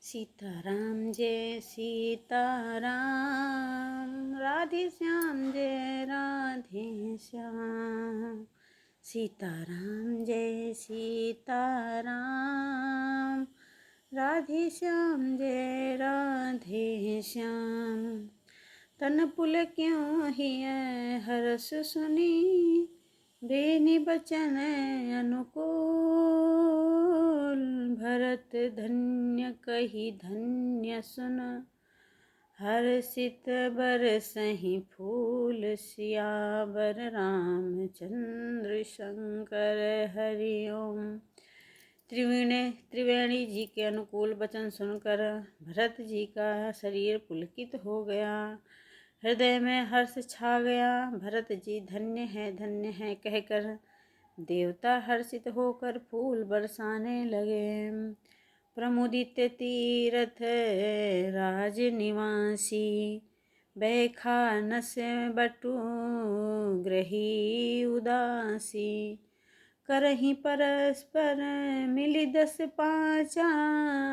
सीताराम जय सीताराम, राधे श्याम जय राधे श्याम। सीताराम जय सीताराम, राधे श्याम जय राधे श्याम। तन पुल क्यों हिय हरस सुनी, बेनि बचन अनुकूल। भरत धन्य कही धन्य सुन, हर्षित बरसहि फूल। सियावर रामचंद्र शंकर हरि ओम। त्रिवेणी जी के अनुकूल वचन सुनकर भरत जी का शरीर पुलकित हो गया, हृदय में हर्ष छा गया। भरत जी धन्य है कहकर देवता हर्षित होकर फूल बरसाने लगे। प्रमुदित तीरथ राज निवासी, बैखानस बटु ग्रही उदासी। करहि परस्पर मिली 10 पाँचा,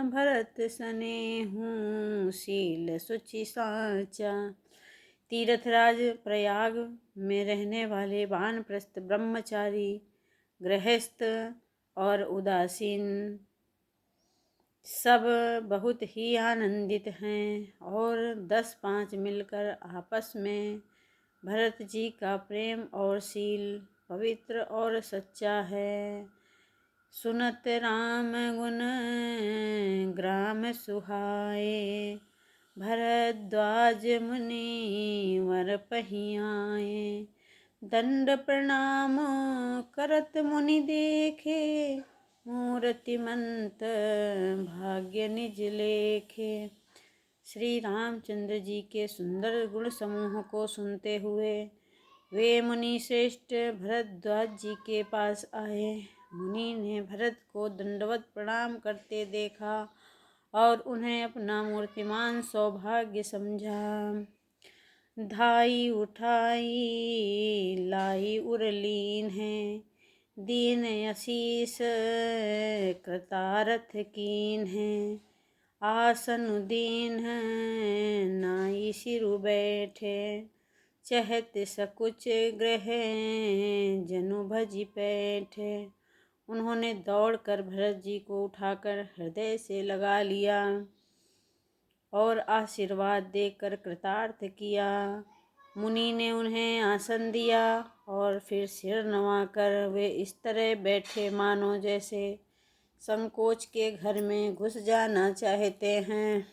भरत सनेहु शील सुचि साचा। तीर्थराज प्रयाग में रहने वाले वानप्रस्थ ब्रह्मचारी, गृहस्थ और उदासीन सब बहुत ही आनंदित हैं और 10-5 मिलकर आपस में भरत जी का प्रेम और शील पवित्र और सच्चा है। सुनत राम गुण ग्राम सुहाए, भरद्वाज मुनि वर पहियाए। दंड प्रणाम करत मुनि देखे, मूर्तिमंत भाग्य निज लेखे। श्री रामचंद्र जी के सुंदर गुण समूह को सुनते हुए वे मुनि श्रेष्ठ भरद्वाज जी के पास आए। मुनि ने भरत को दंडवत प्रणाम करते देखा और उन्हें अपना मूर्तिमान सौभाग्य समझा। धाई उठाई लाई उरलीन है, दीन आशीष कृतारथ कीन है। आसन दीन नाई सिरु बैठे, चहत सकुच ग्रह जनु भज पैठे। उन्होंने दौड़कर भरत जी को उठाकर हृदय से लगा लिया और आशीर्वाद देकर कृतार्थ किया। मुनि ने उन्हें आसन दिया और फिर सिर नवाकर वे इस तरह बैठे मानो जैसे संकोच के घर में घुस जाना चाहते हैं।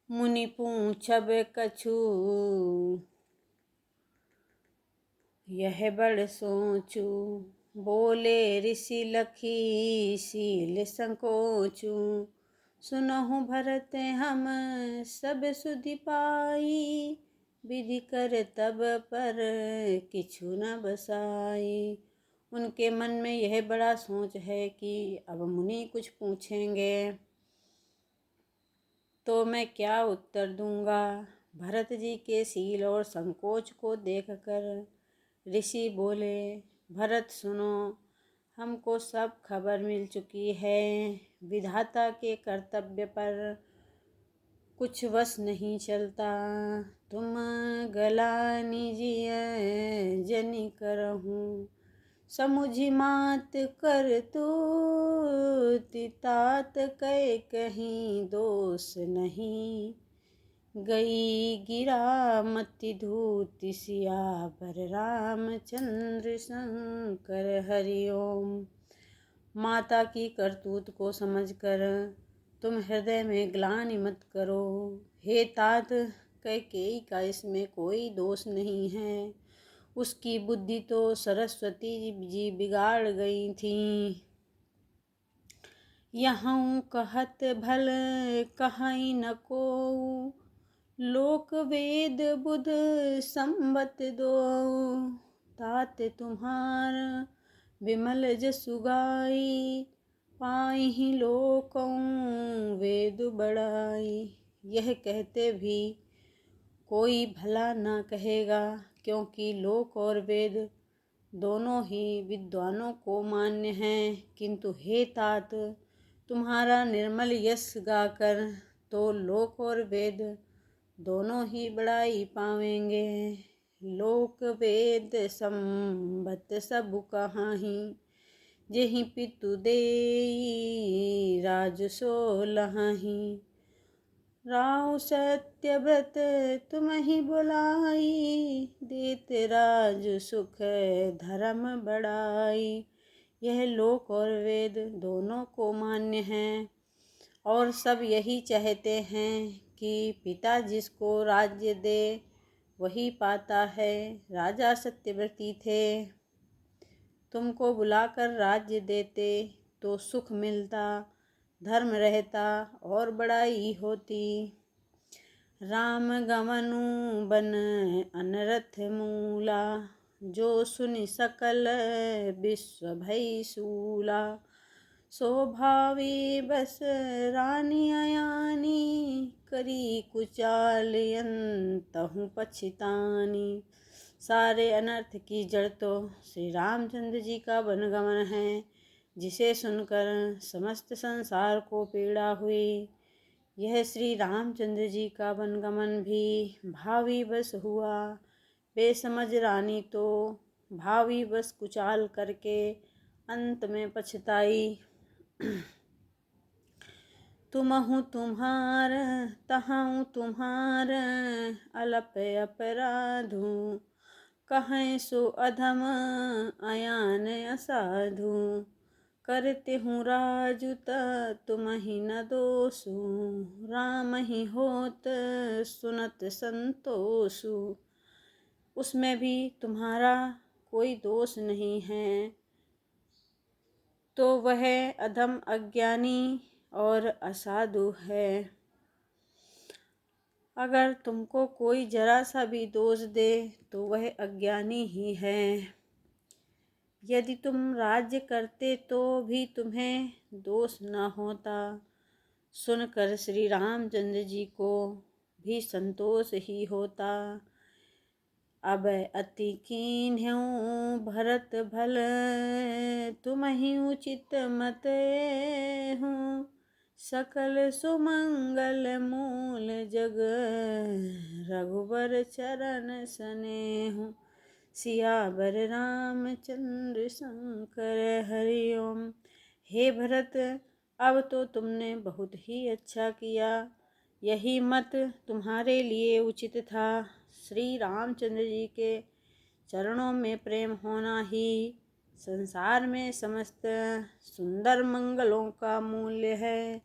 मुनि पूछब कछु यह बड़ सोचू, बोले ऋषि लखी शील संकोचू। सुनहु भरत हम सब सुधि पाई, विधि कर तब पर किछु न बसाई। उनके मन में यह बड़ा सोच है कि अब मुनि कुछ पूछेंगे तो मैं क्या उत्तर दूंगा। भरत जी के शील और संकोच को देखकर ऋषि बोले, भरत सुनो, हमको सब खबर मिल चुकी है। विधाता के कर्तव्य पर कुछ वश नहीं चलता। तुम गलानिजिय जनि करहूँ, समुझि मात कर तू तात कै कहीं दोष नहीं। गई गिरा मति धूति सियावर रामचंद्र शंकर हरि ओम। माता की करतूत को समझकर तुम हृदय में ग्लानि मत करो। हे तात, कैकेयी का इसमें कोई दोष नहीं है। उसकी बुद्धि तो सरस्वती जी बिगाड़ गई थी। यहाँ कहत भल कहीं न को, लोक वेद बुध संबत दो। तात तुम्हार विमल जसु गाई, पाहि लोकों वेद बड़ाई। यह कहते भी कोई भला न कहेगा, क्योंकि लोक और वेद दोनों ही विद्वानों को मान्य हैं। किंतु हे तात, तुम्हारा निर्मल यश गाकर तो लोक और वेद दोनों ही बड़ाई पावेंगे। लोक वेद संबत सब कहाहीं, जेहि पितु देई राज सो लहाहीं। राव सत्यव्रत तुम ही बुलाई, देत राज सुख धर्म बढ़ाई। यह लोक और वेद दोनों को मान्य है और सब यही चाहते हैं कि पिता जिसको राज्य दे वही पाता है। राजा सत्यव्रती थे, तुमको बुलाकर राज्य देते तो सुख मिलता, धर्म रहता और बड़ाई होती। राम गमनु बन अनरथ मूला, जो सुनि सकल विश्व भई सूला। स्वभावी बस रानी अयानी, करी कुचाल यंतहु पछितानी। सारे अनर्थ की जड़ तो श्री रामचंद्र जी का वनगमन है, जिसे सुनकर समस्त संसार को पीड़ा हुई। यह श्री रामचंद्र जी का वनगमन भी भावी बस हुआ। बेसमझ रानी तो भावी बस कुचाल करके अंत में पछताई। तुमहु तुम्हार तहु तुम्हार, अलप अपराधु। कहें सो अधम अयान असाधु, करते हूँ राजुत तुम ही न दोषु। राम ही होत सुनत संतोषु। उसमें भी तुम्हारा कोई दोष नहीं है, तो वह अधम अज्ञानी और असाधु है। अगर तुमको कोई जरा सा भी दोष दे तो वह अज्ञानी ही है। यदि तुम राज्य करते तो भी तुम्हें दोष न होता। सुनकर श्री रामचंद्र जी को भी संतोष ही होता। अब अति कीन्ह्यु भरत भल, तुम ही उचित मत हूँ। सकल सुमंगल मूल जग, रघुबर चरण सनेहु। सियावर रामचंद्र शंकर हरि ओम। हे भरत, अब तो तुमने बहुत ही अच्छा किया। यही मत तुम्हारे लिए उचित था। श्री रामचंद्र जी के चरणों में प्रेम होना ही संसार में समस्त सुंदर मंगलों का मूल्य है।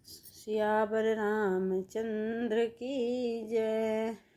सियावर रामचंद्र की जय।